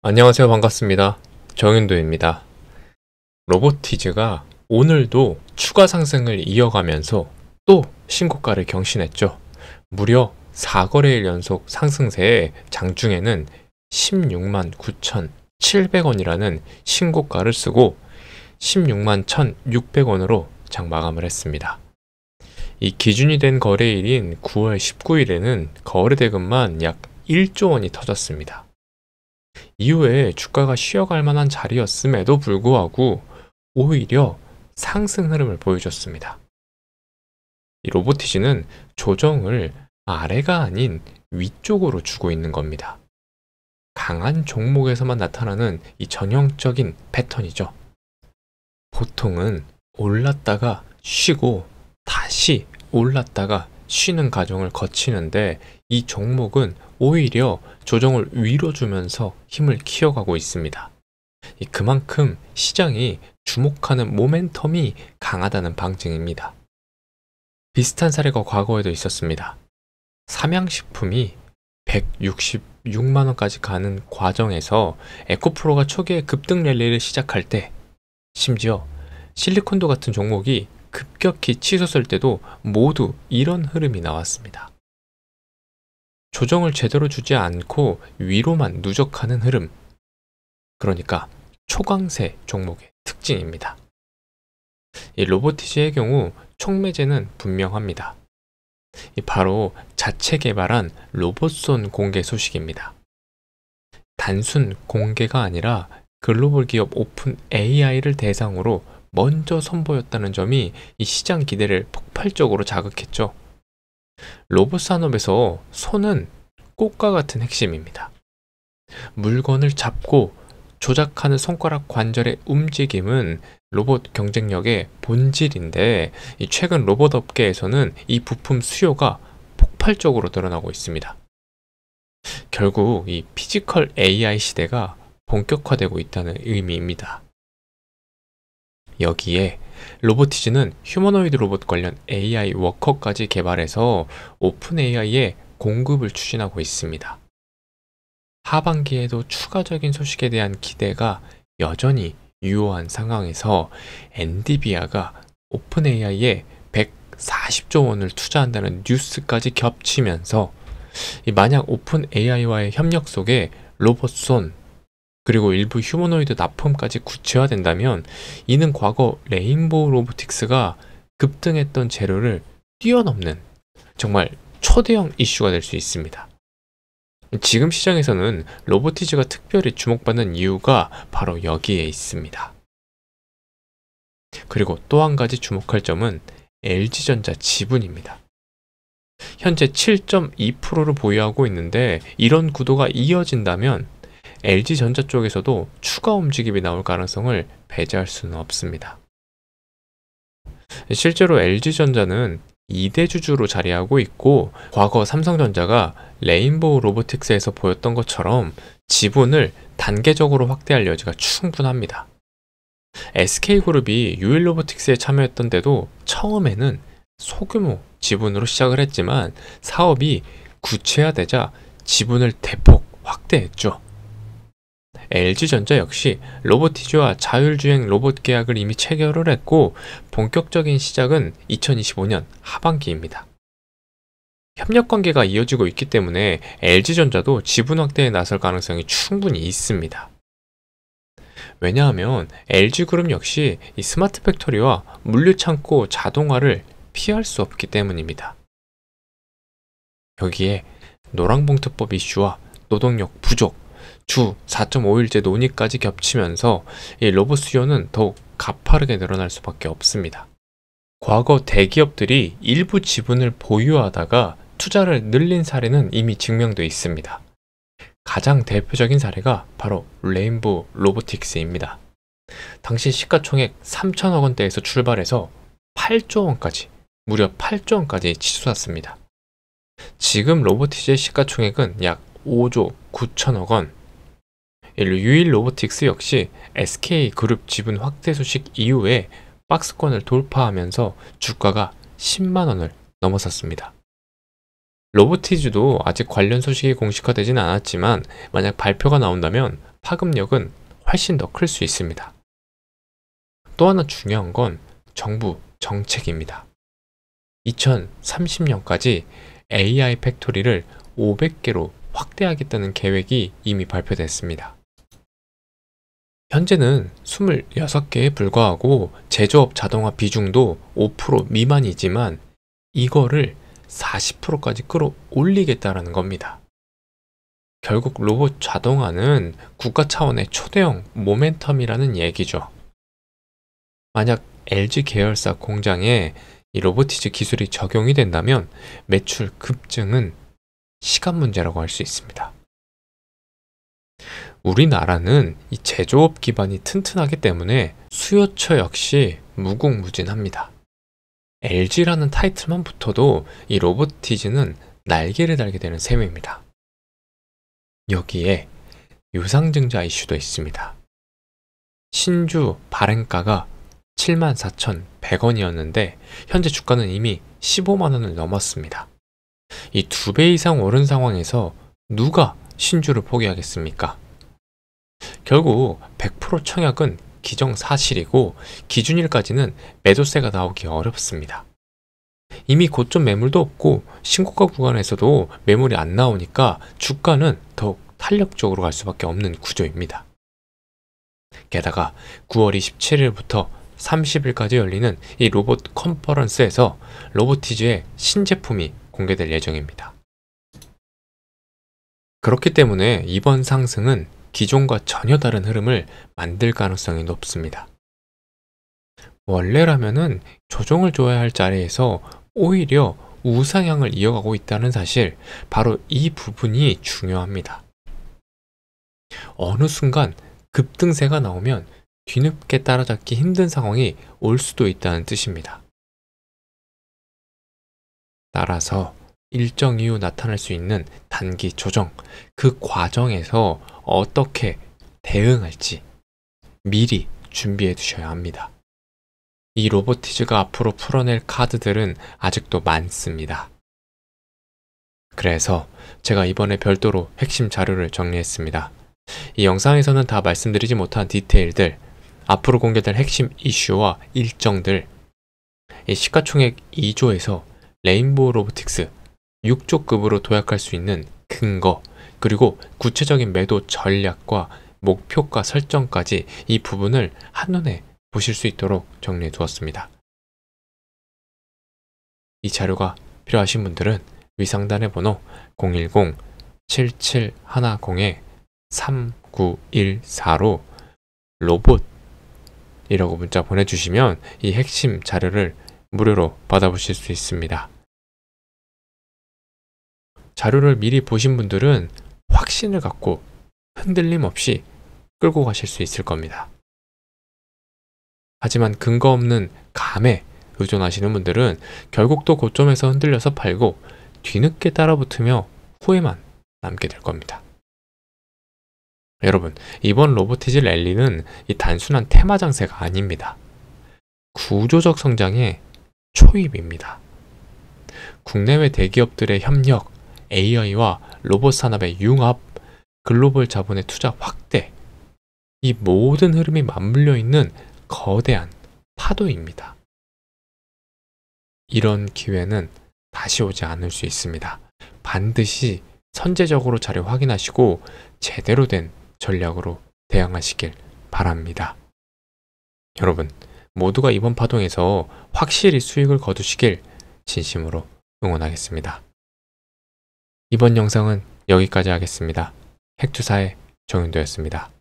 안녕하세요. 반갑습니다. 정윤도입니다. 로보티즈가 오늘도 추가 상승을 이어가면서 또 신고가를 경신했죠. 무려 4거래일 연속 상승세에 장중에는 16만 9,700원이라는 신고가를 쓰고 16만 1,600원으로 장 마감을 했습니다. 이 기준이 된 거래일인 9월 19일에는 거래 대금만 약 1조 원이 터졌습니다. 이후에 주가가 쉬어갈 만한 자리였음에도 불구하고 오히려 상승 흐름을 보여줬습니다. 이 로보티즈는 조정을 아래가 아닌 위쪽으로 주고 있는 겁니다. 강한 종목에서만 나타나는 이 전형적인 패턴이죠. 보통은 올랐다가 쉬고 다시 올랐다가 쉬는 과정을 거치는데 이 종목은 오히려 조정을 위로 주면서 힘을 키워가고 있습니다. 그만큼 시장이 주목하는 모멘텀이 강하다는 방증입니다. 비슷한 사례가 과거에도 있었습니다. 삼양식품이 166만원까지 가는 과정에서 에코프로가 초기에 급등 랠리를 시작할 때 심지어 실리콘도 같은 종목이 급격히 치솟을 때도 모두 이런 흐름이 나왔습니다. 조정을 제대로 주지 않고 위로만 누적하는 흐름. 그러니까 초강세 종목의 특징입니다. 이 로보티즈의 경우 촉매제는 분명합니다. 바로 자체 개발한 로봇손 공개 소식입니다. 단순 공개가 아니라 글로벌 기업 오픈 AI를 대상으로 먼저 선보였다는 점이 이 시장 기대를 폭발적으로 자극했죠. 로봇 산업에서 손은 꽃과 같은 핵심입니다. 물건을 잡고 조작하는 손가락 관절의 움직임은 로봇 경쟁력의 본질인데 최근 로봇 업계에서는 이 부품 수요가 폭발적으로 늘어나고 있습니다. 결국 이 피지컬 AI 시대가 본격화되고 있다는 의미입니다. 여기에 로보티즈는 휴머노이드 로봇 관련 AI 워커까지 개발해서 오픈 AI의 공급을 추진하고 있습니다. 하반기에도 추가적인 소식에 대한 기대가 여전히 유효한 상황에서 엔비디아가 오픈 AI에 140조 원을 투자한다는 뉴스까지 겹치면서 만약 오픈 AI와의 협력 속에 로봇손 그리고 일부 휴머노이드 납품까지 구체화된다면 이는 과거 레인보우 로보틱스가 급등했던 재료를 뛰어넘는 정말 초대형 이슈가 될 수 있습니다. 지금 시장에서는 로보티즈가 특별히 주목받는 이유가 바로 여기에 있습니다. 그리고 또 한 가지 주목할 점은 LG전자 지분입니다. 현재 7.2%를 보유하고 있는데 이런 구도가 이어진다면 LG전자 쪽에서도 추가 움직임이 나올 가능성을 배제할 수는 없습니다. 실제로 LG전자는 2대 주주로 자리하고 있고 과거 삼성전자가 레인보우 로보틱스에서 보였던 것처럼 지분을 단계적으로 확대할 여지가 충분합니다. SK그룹이 유일로보틱스에 참여했던 때도 처음에는 소규모 지분으로 시작을 했지만 사업이 구체화되자 지분을 대폭 확대했죠. LG전자 역시 로보티즈와 자율주행 로봇 계약을 이미 체결을 했고 본격적인 시작은 2025년 하반기입니다. 협력 관계가 이어지고 있기 때문에 LG전자도 지분 확대에 나설 가능성이 충분히 있습니다. 왜냐하면 LG그룹 역시 이 스마트 팩토리와 물류창고 자동화를 피할 수 없기 때문입니다. 여기에 노랑봉투법 이슈와 노동력 부족, 주 4.5일제 논의까지 겹치면서 이 로봇 수요는 더욱 가파르게 늘어날 수밖에 없습니다. 과거 대기업들이 일부 지분을 보유하다가 투자를 늘린 사례는 이미 증명되어 있습니다. 가장 대표적인 사례가 바로 레인보우 로보틱스입니다. 당시 시가총액 3천억 원대에서 출발해서 8조 원까지, 무려 8조 원까지 치솟았습니다. 지금 로보티즈의 시가총액은 약 5조 9천억 원. 유일 로보틱스 역시 SK그룹 지분 확대 소식 이후에 박스권을 돌파하면서 주가가 10만 원을 넘어섰습니다. 로보티즈도 아직 관련 소식이 공식화되진 않았지만 만약 발표가 나온다면 파급력은 훨씬 더 클 수 있습니다. 또 하나 중요한 건 정부 정책입니다. 2030년까지 AI 팩토리를 500개로 확대하겠다는 계획이 이미 발표됐습니다. 현재는 26개에 불과하고 제조업 자동화 비중도 5% 미만이지만 이거를 40%까지 끌어올리겠다라는 겁니다. 결국 로봇 자동화는 국가 차원의 초대형 모멘텀이라는 얘기죠. 만약 LG 계열사 공장에 이 로보티즈 기술이 적용이 된다면 매출 급증은 시간 문제라고 할 수 있습니다. 우리나라는 이 제조업 기반이 튼튼하기 때문에 수요처 역시 무궁무진합니다. LG라는 타이틀만 붙어도 이 로보티즈는 날개를 달게 되는 셈입니다. 여기에 유상증자 이슈도 있습니다. 신주 발행가가 74,100원이었는데 현재 주가는 이미 15만 원을 넘었습니다. 이 2배 이상 오른 상황에서 누가 신주를 포기하겠습니까? 결국 100% 청약은 기정사실이고 기준일까지는 매도세가 나오기 어렵습니다. 이미 고점 매물도 없고 신고가 구간에서도 매물이 안 나오니까 주가는 더욱 탄력적으로 갈 수밖에 없는 구조입니다. 게다가 9월 27일부터 30일까지 열리는 이 로봇 컨퍼런스에서 로보티즈의 신제품이 공개될 예정입니다. 그렇기 때문에 이번 상승은 기존과 전혀 다른 흐름을 만들 가능성이 높습니다. 원래라면은 조정을 줘야 할 자리에서 오히려 우상향을 이어가고 있다는 사실, 바로 이 부분이 중요합니다. 어느 순간 급등세가 나오면 뒤늦게 따라잡기 힘든 상황이 올 수도 있다는 뜻입니다. 따라서 일정 이후 나타날 수 있는 단기 조정, 그 과정에서 어떻게 대응할지 미리 준비해 두셔야 합니다. 이 로보티즈가 앞으로 풀어낼 카드들은 아직도 많습니다. 그래서 제가 이번에 별도로 핵심 자료를 정리했습니다. 이 영상에서는 다 말씀드리지 못한 디테일들, 앞으로 공개될 핵심 이슈와 일정들, 이 시가총액 2조에서 레인보우 로보틱스 6조급으로 도약할 수 있는 근거, 그리고 구체적인 매도 전략과 목표가 설정까지 이 부분을 한눈에 보실 수 있도록 정리해 두었습니다. 이 자료가 필요하신 분들은 위상단의 번호 010-7710-3914로 로봇이라고 문자 보내주시면 이 핵심 자료를 무료로 받아보실 수 있습니다. 자료를 미리 보신 분들은 확신을 갖고 흔들림 없이 끌고 가실 수 있을 겁니다. 하지만 근거 없는 감에 의존하시는 분들은 결국 또 고점에서 흔들려서 팔고 뒤늦게 따라붙으며 후회만 남게 될 겁니다. 여러분, 이번 로보티즈 랠리는 이 단순한 테마 장세가 아닙니다. 구조적 성장의 초입입니다. 국내외 대기업들의 협력, AI와 로봇 산업의 융합, 글로벌 자본의 투자 확대, 이 모든 흐름이 맞물려 있는 거대한 파도입니다. 이런 기회는 다시 오지 않을 수 있습니다. 반드시 선제적으로 자료 확인하시고 제대로 된 전략으로 대응하시길 바랍니다. 여러분, 모두가 이번 파동에서 확실히 수익을 거두시길 진심으로 응원하겠습니다. 이번 영상은 여기까지 하겠습니다. 핵투사의 정윤도였습니다.